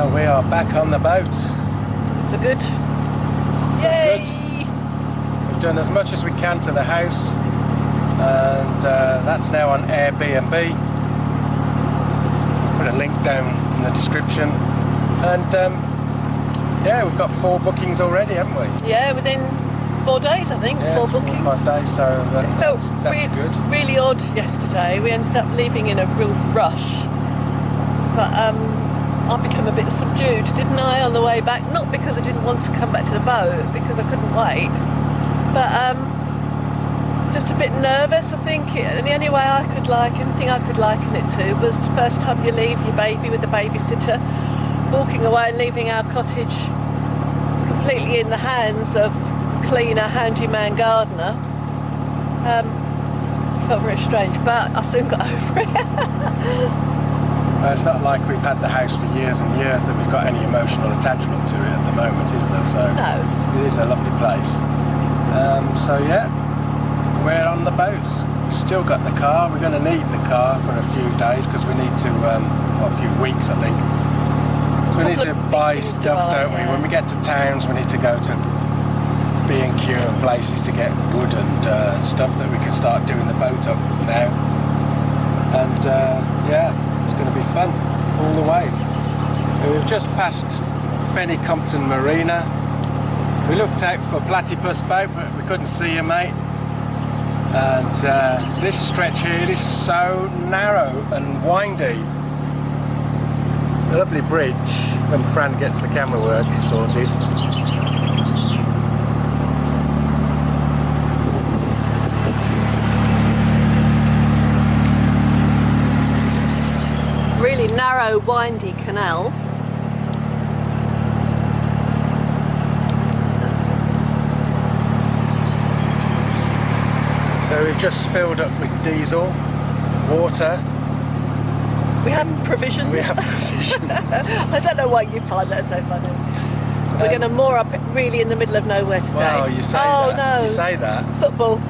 Well, we are back on the boat. For good. For Yay! Good. We've done as much as we can to the house, and that's now on Airbnb. So I'll put a link down in the description. And yeah, we've got 4 bookings already, haven't we? Yeah, within 4 days, I think. Yeah, 4 bookings. 4 or 5 days, so It felt that's good. Really odd yesterday. We ended up leaving in a real rush, but I became a bit subdued, didn't I, on the way back? Not because I didn't want to come back to the boat, because I couldn't wait, but just a bit nervous, I think. And the only way I could anything I could liken it to was the first time you leave your baby with a babysitter, walking away and leaving our cottage completely in the hands of cleaner, handyman, gardener. Felt very strange, but I soon got over it. Well, it's not like we've had the house for years and years that we've got any emotional attachment to it at the moment, is there? So no. It is a lovely place. So yeah, we're on the boat. We've still got the car. We're going to need the car for a few days because we need to, well, a few weeks I think. We need to buy stuff, don't we? When we get to towns, we need to go to B&Q and places to get wood and stuff that we can start doing the boat up now. And yeah, it's going to be fun all the way. So we've just passed Fenny-Compton Marina. We looked out for a platypus boat, but we couldn't see a mate. And this stretch here is so narrow and windy. A lovely bridge when Fran gets the camera work sorted. Really narrow, windy canal. So we've just filled up with diesel, water. We have provisions. We have provisions. I don't know why you find that so funny. We're going to moor up really in the middle of nowhere today. Well, you say that. Oh no. You say that. Football.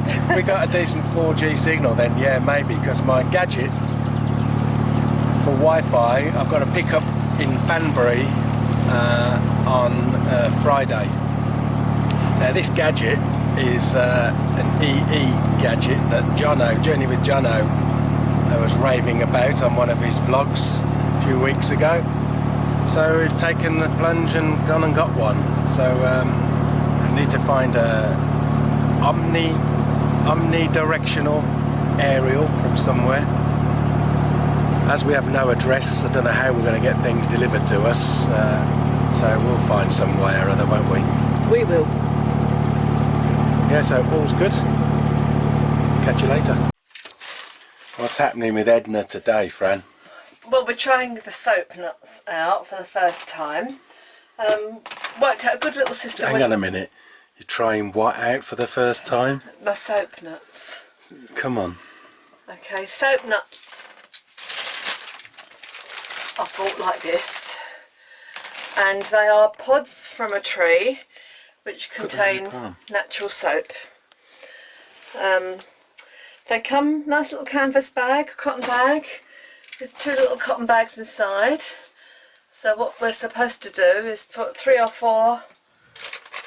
If we got a decent 4G signal, then yeah, maybe, because my gadget for Wi-Fi, I've got to pick up in Banbury on Friday. Now this gadget is an EE gadget that Jono, Journey with Jono, was raving about on one of his vlogs a few weeks ago. So we've taken the plunge and gone and got one. So I need to find a omnidirectional aerial from somewhere. As we have no address, I don't know how we're going to get things delivered to us, so we'll find some way or other, won't we? We will. Yeah, so all's good. Catch you later. What's happening with Edna today, Fran? Well, we're trying the soap nuts out for the first time. Worked out a good little system. Hang on a minute. You're trying what out for the first time? My soap nuts. Come on. Okay, soap nuts. I've bought like this, and they are pods from a tree which contain natural soap. They come nice little canvas bag, cotton bag, with 2 little cotton bags inside. So what we're supposed to do is put 3 or 4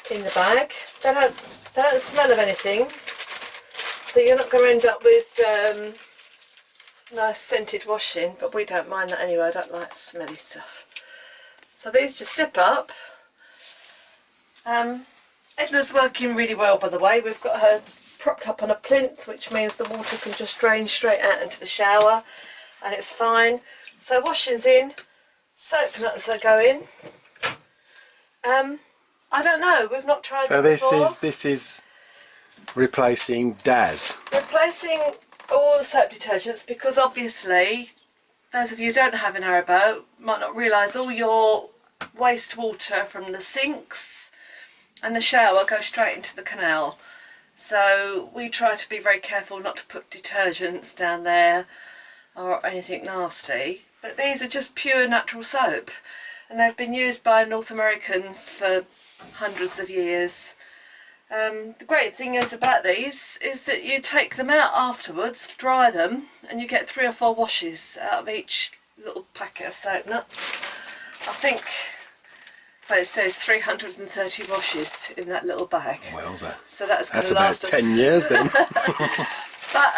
in the bag. They don't smell of anything, so you're not going to end up with nice scented washing, but we don't mind that anyway. I don't like smelly stuff. So these just zip up. Edna's working really well, by the way. We've got her propped up on a plinth, which means the water can just drain straight out into the shower, and it's fine. So washing's in, soap nuts are going. I don't know, we've not tried it before. So this is replacing Daz. Replacing all the soap detergents, because obviously those of you who don't have an airboat might not realise all your wastewater from the sinks and the shower goes straight into the canal. So we try to be very careful not to put detergents down there or anything nasty. But these are just pure natural soap, and they've been used by North Americans for hundreds of years. The great thing is about these is that you take them out afterwards, dry them, and you get 3 or 4 washes out of each little packet of soap nuts. I think, well, it says 330 washes in that little bag. Wowza. So that's going That's to about last us. 10 years then. But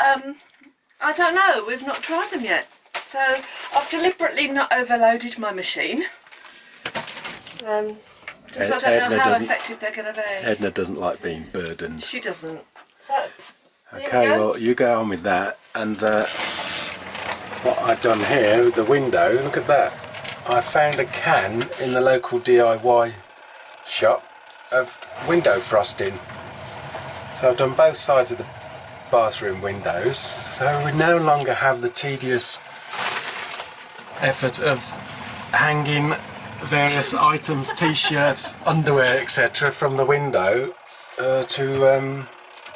I don't know, we've not tried them yet. So I've deliberately not overloaded my machine. Just I don't know how effective they're going to be. Edna doesn't like being burdened. She doesn't. So, Okay, well, you go on with that. And what I've done here with the window, look at that. I found a can in the local DIY shop of window frosting. So I've done both sides of the bathroom windows, so we no longer have the tedious effort of hanging various items, t-shirts, underwear, etc. from the window to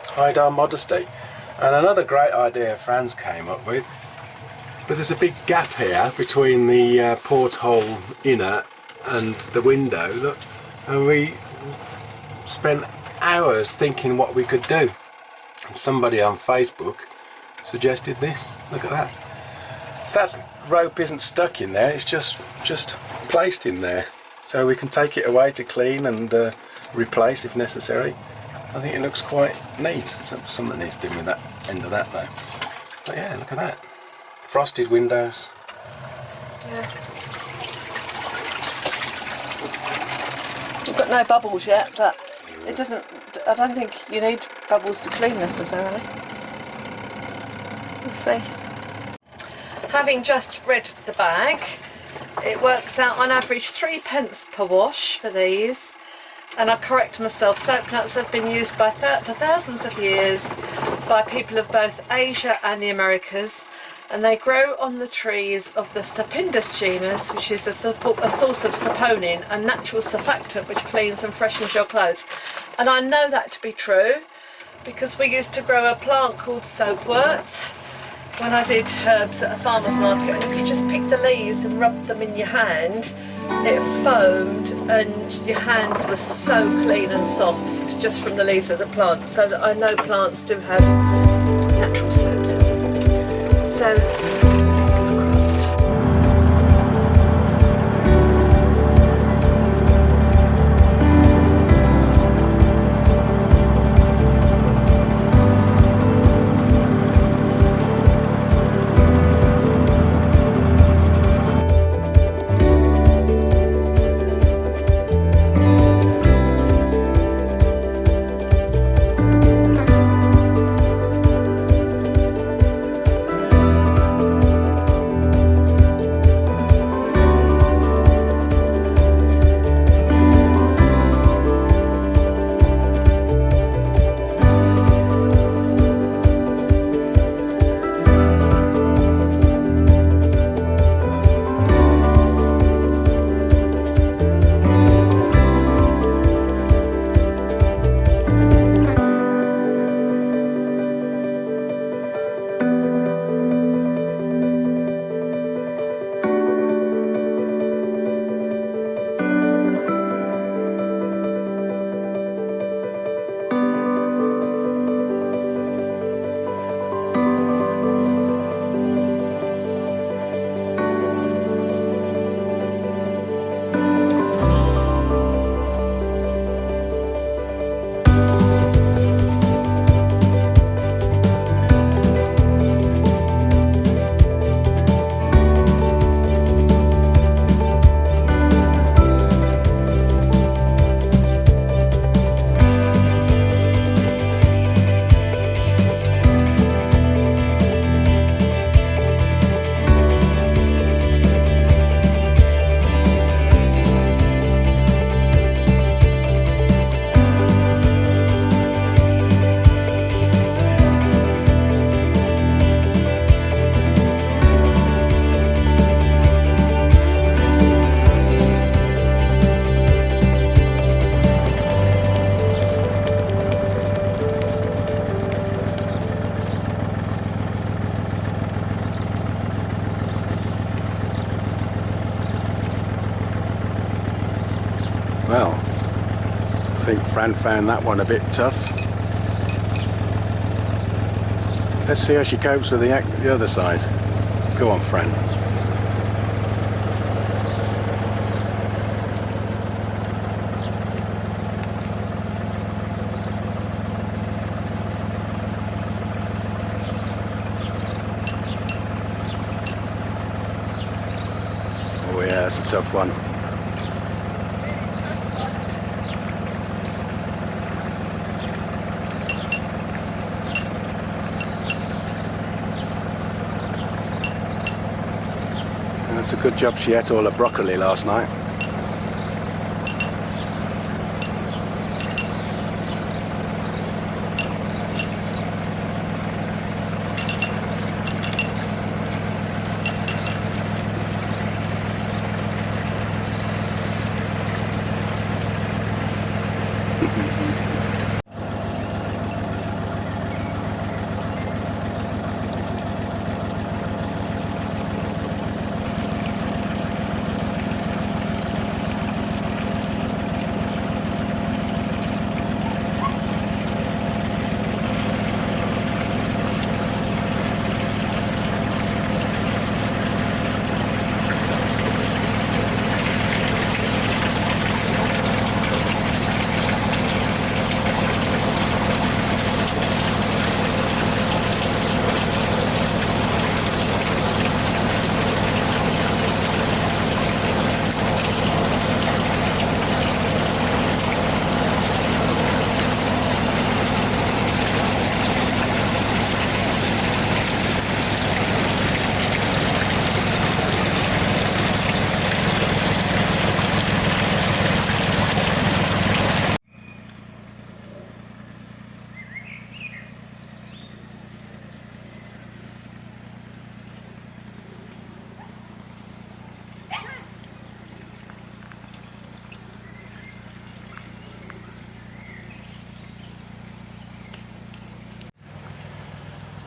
hide our modesty. And another great idea Fran's came up with, but there's a big gap here between the porthole inner and the window, look, and we spent hours thinking what we could do. And somebody on Facebook suggested this. Look at that. If that rope isn't stuck in there, it's just placed in there, so we can take it away to clean and replace if necessary. I think it looks quite neat. Something needs doing with that end of that though. But yeah, look at that. Frosted windows. yeah. We've got no bubbles yet, but it doesn't. I don't think you need bubbles to clean necessarily. We'll see. Having just read the bag, it works out on average 3p per wash for these. And I correct myself, soap nuts have been used by for thousands of years by people of both Asia and the Americas, and they grow on the trees of the Sapindus genus, which is a source of saponin, a natural surfactant which cleans and freshens your clothes. And I know that to be true because we used to grow a plant called soapwort when I did herbs at a farmer's market, and if you just picked the leaves and rubbed them in your hand, it foamed and your hands were so clean and soft just from the leaves of the plant. So that I know plants do have natural soaps in them. So, fingers crossed. Well, I think Fran found that one a bit tough. Let's see how she copes with the other side. Go on, Fran. that's a tough one. And that's a good job she ate all her broccoli last night.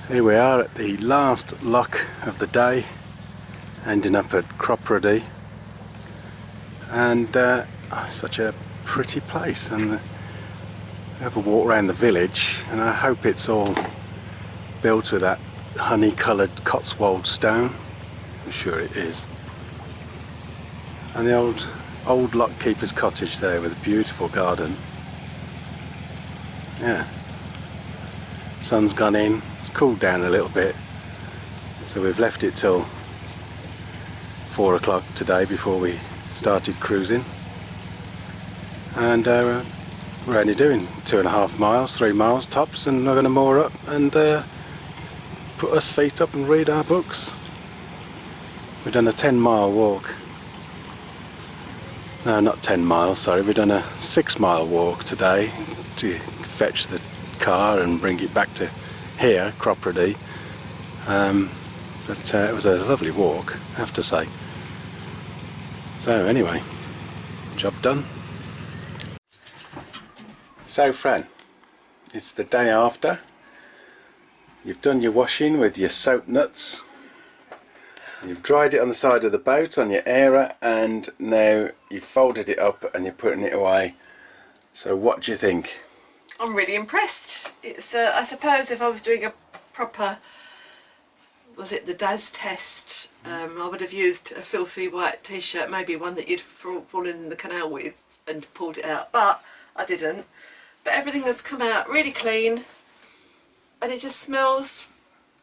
So here we are at the last lock of the day, ending up at Cropredy, and such a pretty place. And we have a walk around the village, and I hope it's all built with that honey-coloured Cotswold stone. I'm sure it is. And the old lockkeeper's cottage there with a beautiful garden. Yeah. Sun's gone in, it's cooled down a little bit, so we've left it till 4 o'clock today before we started cruising, and we're only doing 2.5 miles, 3 miles tops, and we're going to moor up and put us feet up and read our books. We've done a 10-mile walk. No, not 10 miles, sorry, we've done a 6-mile walk today to fetch the car and bring it back to here, Cropredy. But it was a lovely walk, I have to say. So anyway, job done. So Fran, it's the day after. You've done your washing with your soap nuts. You've dried it on the side of the boat on your airer, and now you've folded it up and you're putting it away. So what do you think? I'm really impressed. It's I suppose if I was doing a proper, was it the DAS test, I would have used a filthy white t-shirt, maybe one that you'd fallen in the canal with and pulled it out, but I didn't. But everything has come out really clean, and it just smells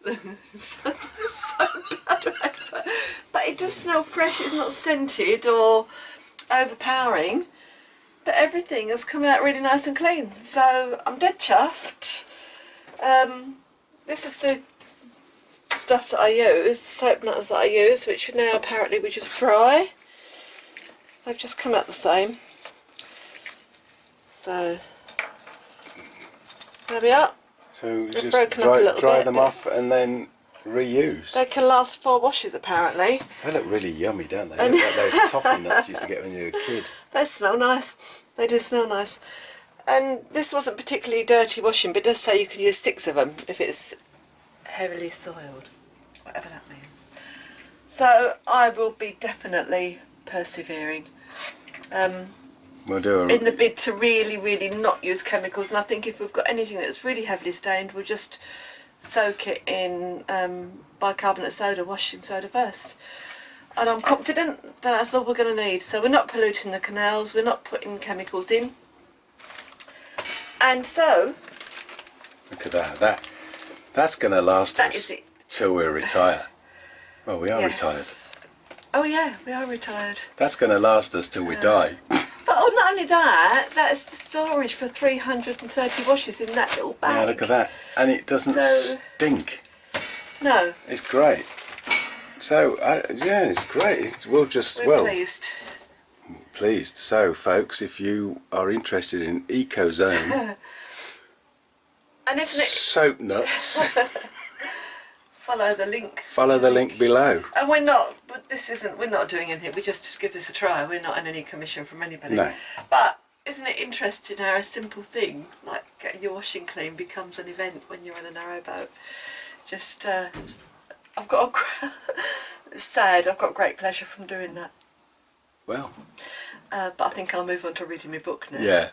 so bad, but it does smell fresh. It's not scented or overpowering. But everything has come out really nice and clean, so I'm dead chuffed. This is the stuff that I use, the soap nuts that I use, which now apparently we just dry. They've just come out the same. So there we are. So you They've just broken up a little dry bit. them off and then reuse. They can last 4 washes apparently. They look really yummy, don't they? They look like those toffee nuts you used to get when you were a kid. They smell nice. They do smell nice. And this wasn't particularly dirty washing, but it does say you can use 6 of them if it's heavily soiled, whatever that means. So I will be definitely persevering We'll do in the bid to really not use chemicals. And I think if we've got anything that's really heavily stained, we'll just soak it in bicarbonate soda, washing soda first. And I'm confident that that's all we're going to need. So we're not polluting the canals, we're not putting chemicals in. And so, look at that. That's going to last us till we retire. Well, we are retired. Oh yeah, we are retired. That's going to last us till we die. But oh, not only that, that is the storage for 330 washes in that little bag. Yeah, look at that. And it doesn't stink. No. It's great. So, yeah, it's great. We're pleased. Pleased. So, folks, if you are interested in EcoZone and isn't it soap nuts, follow the link. Follow the link below. And we're not doing anything. We just give this a try. We're not on any commission from anybody. No. But isn't it interesting how a simple thing like getting your washing clean becomes an event when you're in a narrowboat? Just, it's sad. I've got great pleasure from doing that. Well. But I think I'll move on to reading my book now. Yeah.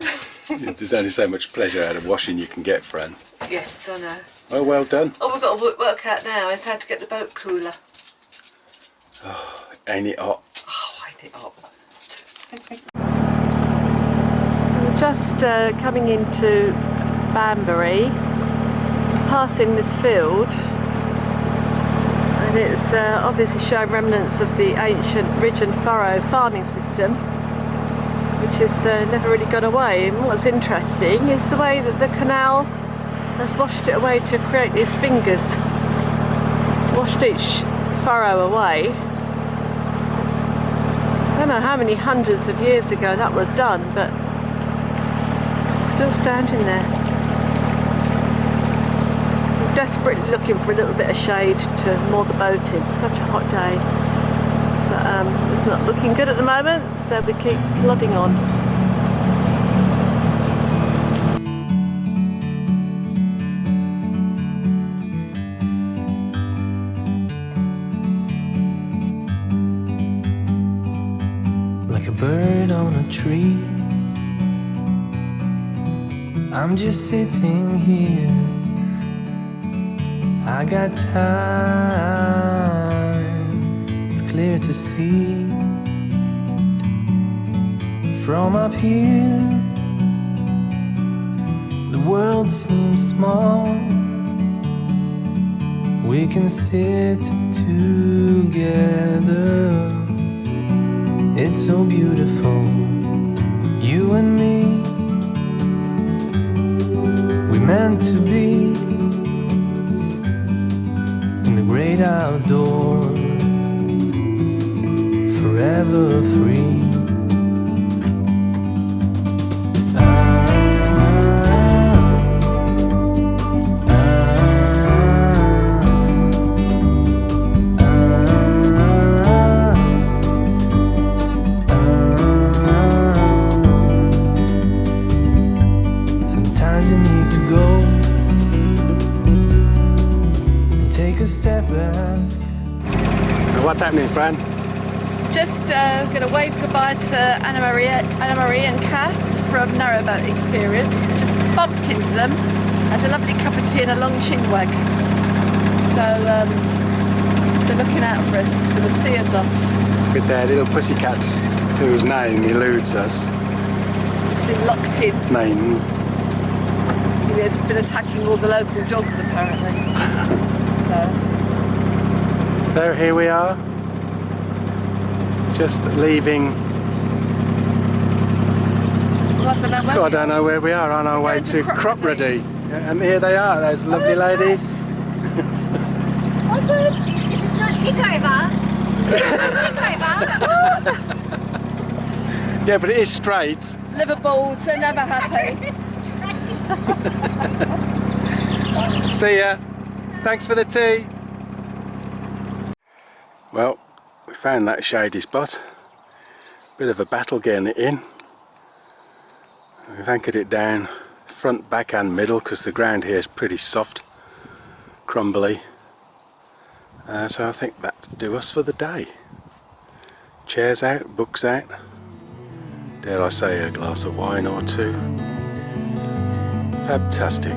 There's only so much pleasure out of washing you can get, Fran. Yes, I know. Oh, well done. All we've got to work out now is how to get the boat cooler. Oh, ain't it hot? Oh, ain't it hot. We're just coming into Banbury, passing this field, and it's obviously showing remnants of the ancient ridge and furrow farming system, which has never really gone away. And what's interesting is the way that the canal has washed it away to create these fingers, washed each furrow away. I don't know how many hundreds of years ago that was done, but it's still standing there. I'm desperately looking for a little bit of shade to moor the boat in. It's such a hot day, but it's not looking good at the moment, so we keep plodding on. Like a bird on a tree, I'm just sitting here. I got time, it's clear to see. From up here, the world seems small. We can sit together. It's so beautiful, you and me. We meant to be in the great outdoors, forever free. What's happening, Fran? Just going to wave goodbye to Anna Marie and Kath from Narrowboat Experience. We just bumped into them, had a lovely cup of tea and a long chinwag. So they're looking out for us, just going to see us off. With their little pussycats, whose name eludes us. It's been locked in. Names. They've been attacking all the local dogs apparently. So here we are, just leaving. Well, I don't know where we are, on our way to Cropredy. And here they are, those lovely ladies. Oh, good. This is not takeover. This is not takeover. Yeah, but it is straight. Liverpool, so never happy. See ya. Thanks for the tea. Well, we found that shady spot. Bit of a battle getting it in. We've anchored it down front, back and middle because the ground here is pretty soft, crumbly. So I think that'll do us for the day. Chairs out, books out. Dare I say a glass of wine or two. Fantastic.